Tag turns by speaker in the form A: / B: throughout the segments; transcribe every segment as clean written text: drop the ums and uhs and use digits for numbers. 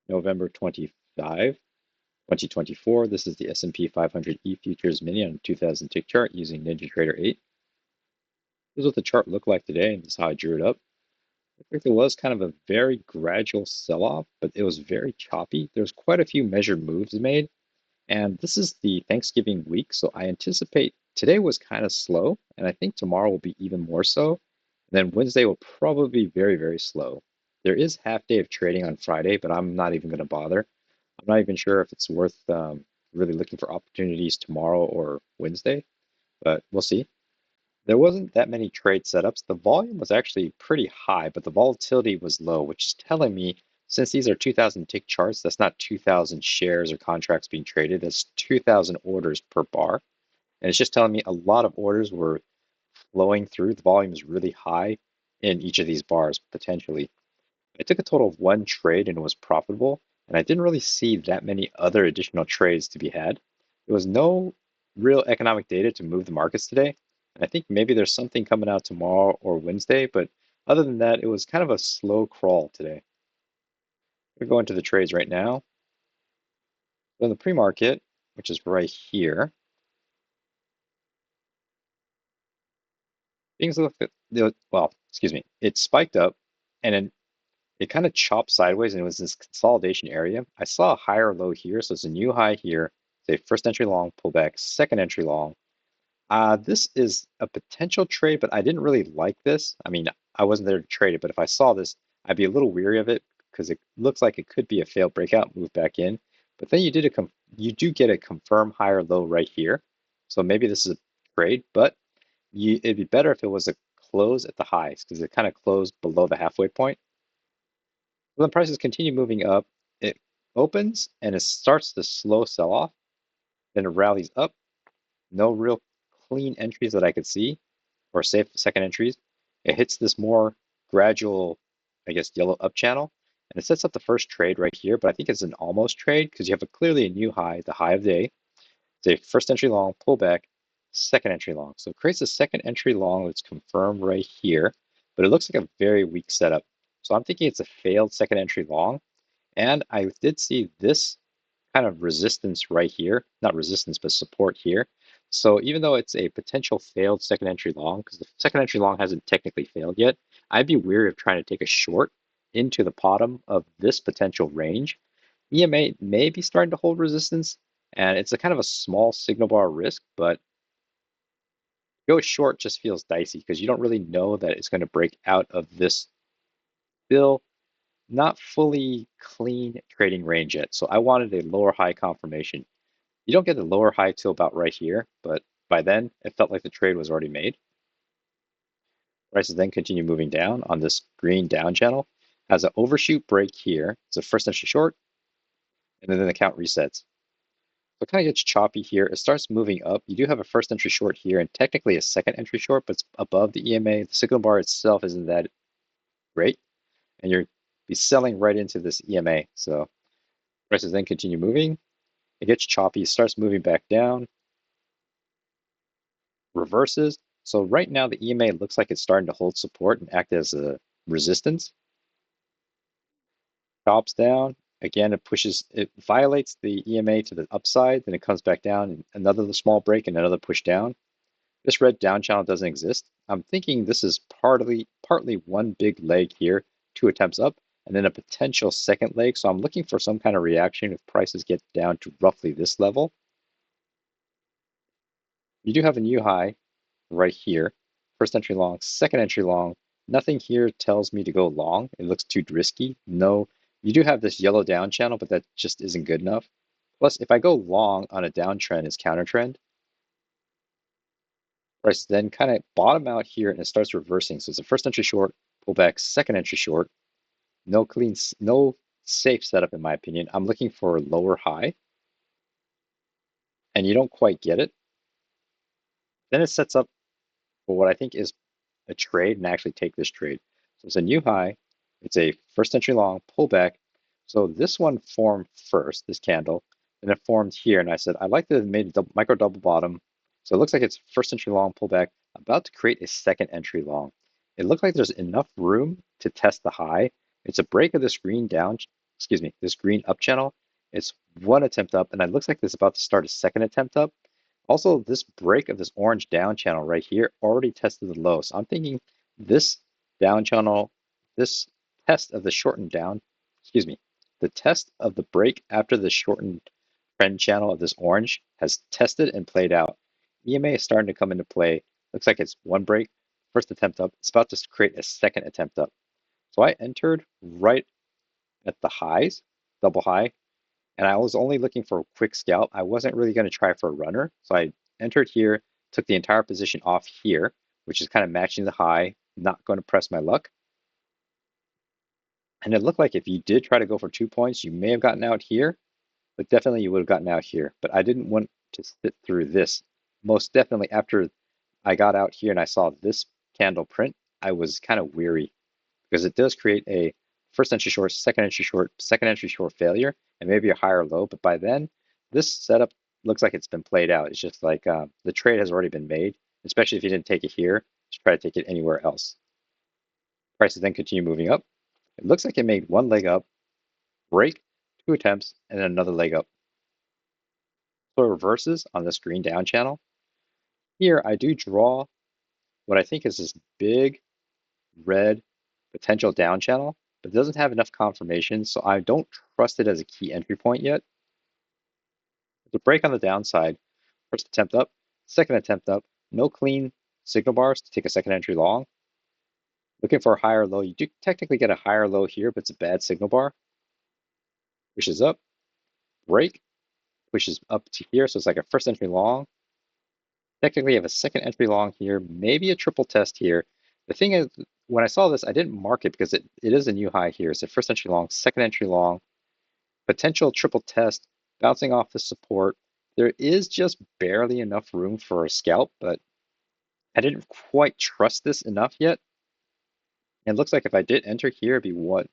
A: November 25, 2024. This is the S&P 500 E futures mini on a 2000 tick chart using NinjaTrader 8. This is what the chart looked like today, and this is how I drew it up. Looked like there was kind of a very gradual sell-off, but it was very choppy. There's quite a few measured moves made, and this is the Thanksgiving week, so I anticipate today was kind of slow, and I think tomorrow will be even more so. And then Wednesday will probably be very, very slow. There is half day of trading on Friday, but I'm not even going to bother. I'm not even sure if it's worth really looking for opportunities tomorrow or Wednesday, but we'll see. There wasn't that many trade setups. The volume was actually pretty high, but the volatility was low, which is telling me since these are 2000 tick charts, that's not 2000 shares or contracts being traded, that's 2000 orders per bar. And it's just telling me a lot of orders were flowing through. The volume is really high in each of these bars, potentially. I took a total of one trade and it was profitable, and I didn't really see that many other additional trades to be had. There was no real economic data to move the markets today, and I think maybe there's something coming out tomorrow or Wednesday, but other than that, it was kind of a slow crawl today. We're going to the trades right now. So in the pre-market, which is right here, things look, well, excuse me, it spiked up and then it kind of chopped sideways and it was this consolidation area. I saw a higher low here, so it's a new high here. Say first entry long, pullback, second entry long. This is a potential trade, but I didn't really like this. I mean, I wasn't there to trade it, but if I saw this, I'd be a little weary of it because it looks like it could be a failed breakout, move back in. But then you do get a confirm higher low right here. So maybe this is a trade, but it'd be better if it was a close at the highs because it kind of closed below the halfway point. When the prices continue moving up, it opens and it starts the slow sell off, then it rallies up. No real clean entries that I could see, or safe second entries. It hits this more gradual, I guess, yellow up channel, and it sets up the first trade right here, but I think it's an almost trade because you have clearly a new high, the high of the day. It's a first entry long, pullback, second entry long. So it creates a second entry long that's confirmed right here, but it looks like a very weak setup. So I'm thinking it's a failed second entry long. And I did see this kind of resistance right here, not resistance, but support here. So even though it's a potential failed second entry long, because the second entry long hasn't technically failed yet, I'd be weary of trying to take a short into the bottom of this potential range. EMA may be starting to hold resistance, and it's a kind of a small signal bar risk, but go short just feels dicey because you don't really know that it's going to break out of this bill not fully clean trading range yet. So I wanted a lower high confirmation. You don't get the lower high till about right here, but by then it felt like the trade was already made. Prices then continue moving down on this green down channel. Has an overshoot break here. It's a first entry short, and then the count resets. So it kind of gets choppy here. It starts moving up. You do have a first entry short here and technically a second entry short, but it's above the EMA. The signal bar itself isn't that great, and you're be selling right into this EMA. So prices then continue moving. It gets choppy, starts moving back down, reverses. So right now the EMA looks like it's starting to hold support and act as a resistance. Chops down. Again, it violates the EMA to the upside, then it comes back down, and another small break and another push down. This red down channel doesn't exist. I'm thinking this is partly one big leg here, two attempts up, and then a potential second leg. So I'm looking for some kind of reaction if prices get down to roughly this level. You do have a new high right here. First entry long, second entry long. Nothing here tells me to go long. It looks too risky. No, you do have this yellow down channel, but that just isn't good enough. Plus, if I go long on a downtrend, it's counter trend. Price then kind of bottom out here and it starts reversing. So it's a first entry short, pullback, second entry short. No clean, no safe setup in my opinion. I'm looking for a lower high, and you don't quite get it. Then it sets up for what I think is a trade and actually take this trade. So it's a new high. It's a first entry long pullback. So this one formed first, this candle, and it formed here. And I said, I like that it made a micro double bottom. So it looks like it's first entry long pullback, about to create a second entry long. It looked like there's enough room to test the high. It's a break of this green down excuse me, this green up channel. It's one attempt up, and it looks like this is about to start a second attempt up. Also, this break of this orange down channel right here already tested the low. So I'm thinking this down channel, this test of the shortened down, excuse me, the test of the break after the shortened trend channel of this orange has tested and played out. EMA is starting to come into play. Looks like it's one break, first attempt up. It's about to create a second attempt up. So I entered right at the highs, double high, and I was only looking for a quick scalp. I wasn't really going to try for a runner. So I entered here, took the entire position off here, which is kind of matching the high, not going to press my luck. And it looked like if you did try to go for 2 points, you may have gotten out here, but definitely you would have gotten out here. But I didn't want to sit through this. Most definitely after I got out here and I saw this candle print, I was kind of weary because it does create a first entry short, second entry short failure, and maybe a higher low. But by then, this setup looks like it's been played out. It's just like the trade has already been made, especially if you didn't take it here to try to take it anywhere else. Prices then continue moving up. It looks like it made one leg up, break, two attempts, and then another leg up. So it reverses on this green down channel. Here, I do draw what I think is this big red potential down channel, but it doesn't have enough confirmation, so I don't trust it as a key entry point yet. The break on the downside, first attempt up, second attempt up, no clean signal bars to take a second entry long. Looking for a higher low, you do technically get a higher low here, but it's a bad signal bar. Pushes up, break, pushes up to here, so it's like a first entry long. Technically, you have a second entry long here, maybe a triple test here. The thing is, when I saw this, I didn't mark it because it is a new high here. It's a first entry long, second entry long, potential triple test, bouncing off the support. There is just barely enough room for a scalp, but I didn't quite trust this enough yet. And it looks like if I did enter here, it'd be what?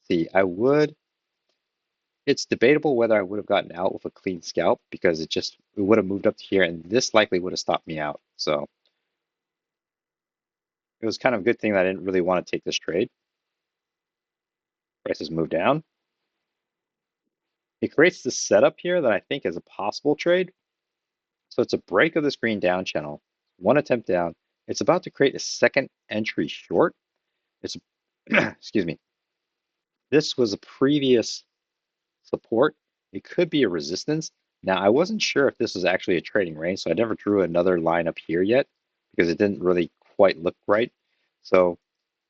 A: See, I would. It's debatable whether I would have gotten out with a clean scalp because it would have moved up to here, and this likely would have stopped me out. So it was kind of a good thing that I didn't really want to take this trade. Prices move down. It creates this setup here that I think is a possible trade. So it's a break of this green down channel, one attempt down. It's about to create a second entry short. It's, excuse me. This was a previous support. It could be a resistance. Now, I wasn't sure if this was actually a trading range, so I never drew another line up here yet because it didn't really quite look right. So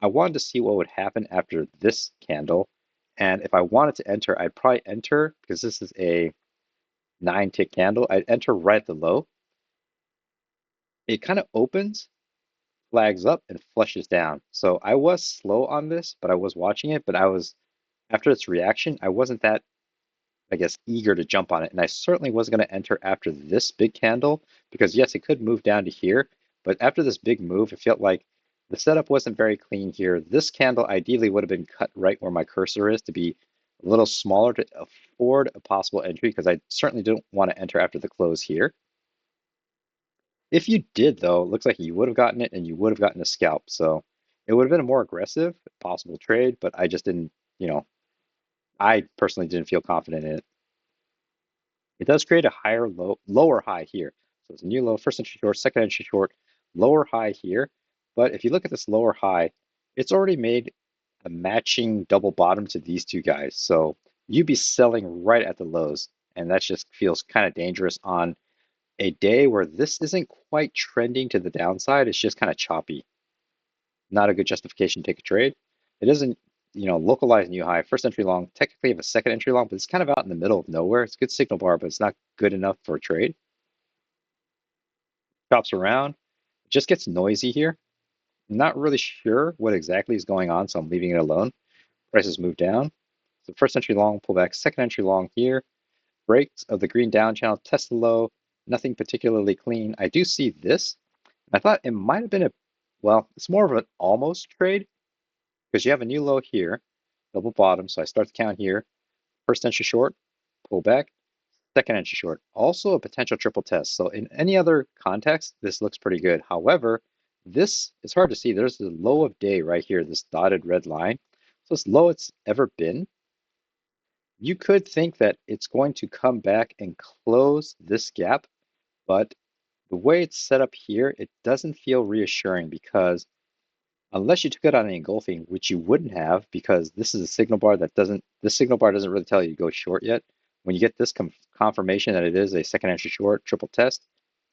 A: I wanted to see what would happen after this candle. And if I wanted to enter, I'd probably enter, because this is a 9-tick candle, I'd enter right at the low. It kind of opens, flags up, and flushes down. So I was slow on this, but I was watching it. But after its reaction, I wasn't that, I guess, eager to jump on it. And I certainly wasn't going to enter after this big candle because, yes, it could move down to here. But after this big move, it felt like the setup wasn't very clean here. This candle ideally would have been cut right where my cursor is to be a little smaller to afford a possible entry because I certainly don't want to enter after the close here. If you did, though, it looks like you would have gotten it and you would have gotten a scalp. So it would have been a more aggressive possible trade, but I just didn't, I personally didn't feel confident in it. It does create a lower high here. So it's a new low, first entry short, second entry short, lower high here. But if you look at this lower high, it's already made a matching double bottom to these two guys. So you'd be selling right at the lows. And that just feels kind of dangerous on a day where this isn't quite trending to the downside. It's just kind of choppy. Not a good justification to take a trade. It isn't, localized new high, first entry long, technically have a second entry long, but it's kind of out in the middle of nowhere. It's a good signal bar, but it's not good enough for a trade. Chops around, it just gets noisy here. I'm not really sure what exactly is going on, so I'm leaving it alone. Prices move down. So first entry long, pullback, second entry long here. Breaks of the green down channel, test the low, nothing particularly clean. I do see this. I thought it might have been it's more of an almost trade because you have a new low here, double bottom. So I start the count here. First entry short, pull back, second entry short. Also a potential triple test. So in any other context, this looks pretty good. However, this is hard to see. There's the low of day right here, this dotted red line. So it's low it's ever been. You could think that it's going to come back and close this gap, but the way it's set up here, it doesn't feel reassuring because unless you took it on an engulfing, which you wouldn't have because this is a signal bar that doesn't, this signal bar doesn't really tell you to go short yet. When you get this confirmation that it is a second entry short, triple test,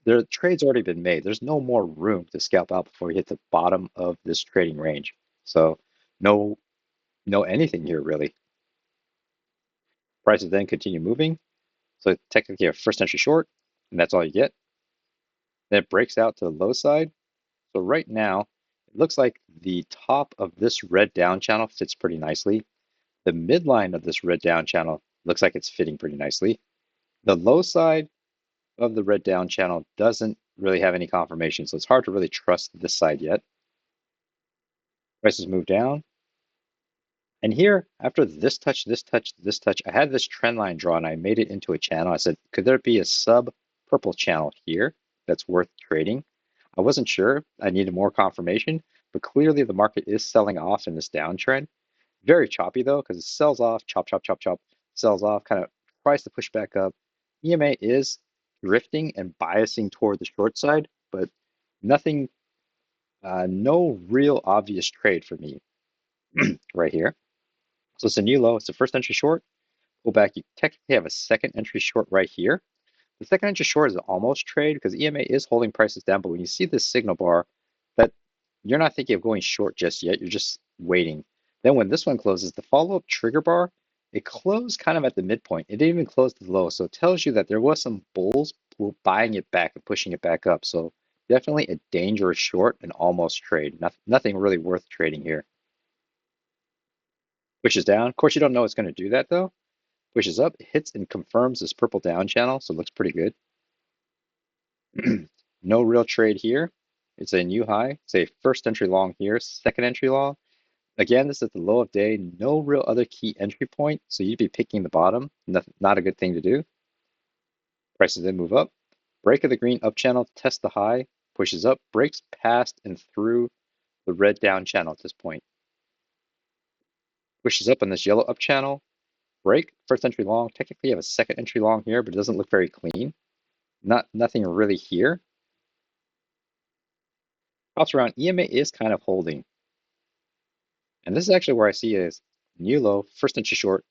A: the trade's already been made. There's no more room to scalp out before you hit the bottom of this trading range. So no, no anything here really. Prices then continue moving. So technically a first entry short, and that's all you get. Then it breaks out to the low side. So right now, it looks like the top of this red down channel fits pretty nicely. The midline of this red down channel looks like it's fitting pretty nicely. The low side of the red down channel doesn't really have any confirmation, so it's hard to really trust this side yet. Prices move down. And here, after this touch, this touch, this touch, I had this trend line drawn. I made it into a channel. I said, could there be a sub purple channel here that's worth trading? I wasn't sure. I needed more confirmation, but clearly the market is selling off in this downtrend. Very choppy though, because it sells off, chop, chop, chop, chop, sells off, kind of tries to push back up. EMA is drifting and biasing toward the short side, but nothing, no real obvious trade for me right here. So it's a new low. It's the first entry short. Pull back. You technically have a second entry short right here. The second entry short is an almost trade because EMA is holding prices down. But when you see this signal bar, that you're not thinking of going short just yet. You're just waiting. Then when this one closes, the follow-up trigger bar, it closed kind of at the midpoint. It didn't even close to the low. So it tells you that there was some bulls buying it back and pushing it back up. So definitely a dangerous short and almost trade. Nothing really worth trading here. Pushes down. Of course, you don't know it's going to do that though. Pushes up, hits and confirms this purple down channel, so it looks pretty good. No real trade here. It's a new high. It's a first entry long here, second entry long. Again, this is the low of day. No real other key entry point, so you'd be picking the bottom. Not a good thing to do. Prices then move up. Break of the green up channel, test the high, pushes up, breaks past and through the red down channel at this point. Pushes up on this yellow up channel, break, first entry long. Technically, you have a second entry long here, but it doesn't look very clean. Nothing really here. Pops around. EMA is kind of holding. And this is actually where I see is new low, first entry short,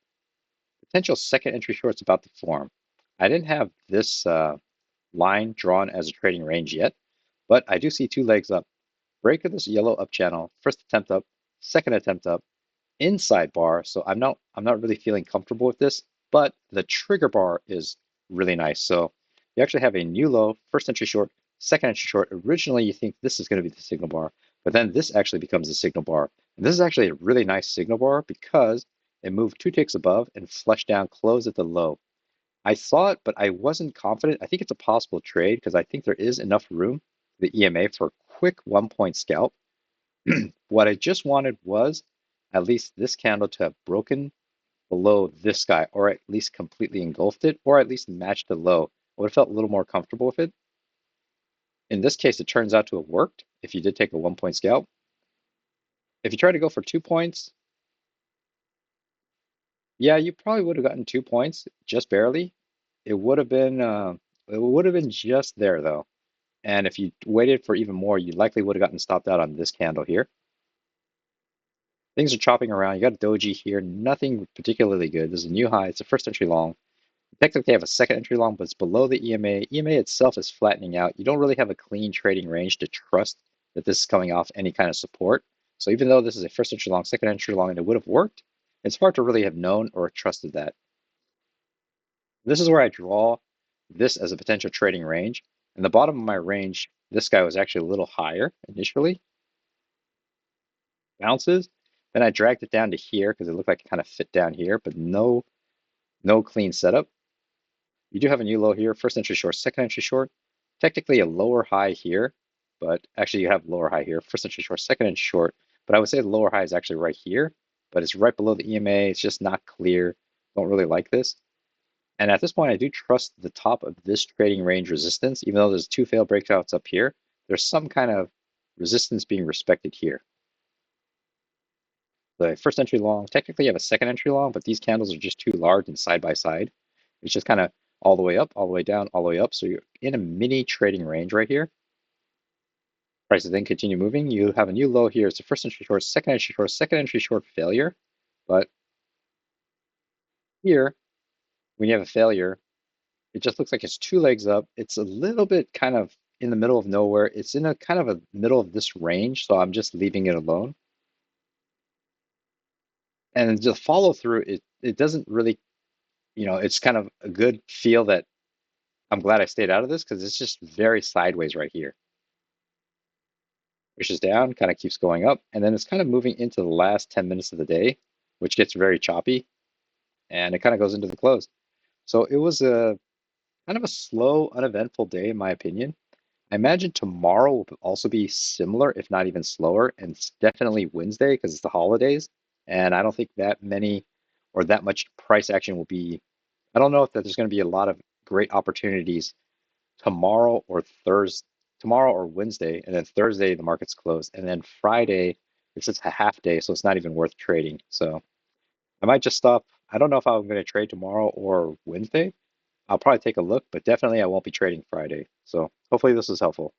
A: potential second entry short's about to form. I didn't have this line drawn as a trading range yet, but I do see two legs up. Break of this yellow up channel, first attempt up, second attempt up, inside bar. So I'm not really feeling comfortable with this, but the trigger bar is really nice. So you actually have a new low, first entry short, second entry short. Originally, you think this is going to be the signal bar, but then this actually becomes a signal bar. And this is actually a really nice signal bar because it moved 2 ticks above and flushed down, closed at the low. I saw it, but I wasn't confident. I think it's a possible trade because I think there is enough room, the EMA, for a quick 1 point scalp. What I just wanted was at least this candle to have broken below this guy, or at least completely engulfed it, or at least matched the low. I would have felt a little more comfortable with it. In this case, it turns out to have worked if you did take a 1 point scalp. If you try to go for 2 points, yeah, you probably would have gotten 2 points, just barely. It would have been just there though. And if you waited for even more, you likely would have gotten stopped out on this candle here. Things are chopping around. You got a doji here, nothing particularly good. There's a new high. It's a first entry long. Technically have a second entry long, but it's below the EMA. EMA itself is flattening out. You don't really have a clean trading range to trust that this is coming off any kind of support. So even though this is a first entry long, second entry long, and it would have worked, it's hard to really have known or trusted that. This is where I draw this as a potential trading range. And the bottom of my range, this guy was actually a little higher initially. Bounces. Then I dragged it down to here because it looked like it kind of fit down here, but no clean setup. You do have a new low here, first entry short, second entry short. Technically a lower high here, but actually you have lower high here, first entry short, second entry short. But I would say the lower high is actually right here, but it's right below the EMA. It's just not clear. Don't really like this. And at this point, I do trust the top of this trading range resistance, even though there's two failed breakouts up here. There's some kind of resistance being respected here. The first entry long, technically you have a second entry long, but these candles are just too large and side by side. It's just kind of all the way up, all the way down, all the way up. So you're in a mini trading range right here. Prices then continue moving. You have a new low here. It's the first entry short, second entry short, second entry short failure. But here, when you have a failure, it just looks like it's two legs up. It's a little bit kind of in the middle of nowhere. It's in a kind of a middle of this range, so I'm just leaving it alone. And the follow through, it doesn't really, it's kind of a good feel that I'm glad I stayed out of this because it's just very sideways right here. Pushes down, kind of keeps going up, and then it's kind of moving into the last 10 minutes of the day, which gets very choppy, and it kind of goes into the close. So it was a kind of a slow, uneventful day, in my opinion. I imagine tomorrow will also be similar, if not even slower, and it's definitely Wednesday because it's the holidays, and I don't think that many or that much price action will be. I don't know if that there's going to be a lot of great opportunities tomorrow or Thursday, tomorrow or Wednesday, and then Thursday the market's closed, and then Friday it's just a half day, so it's not even worth trading. So I might just stop. I don't know if I'm going to trade tomorrow or Wednesday. I'll probably take a look, but definitely I won't be trading Friday. So hopefully this was helpful.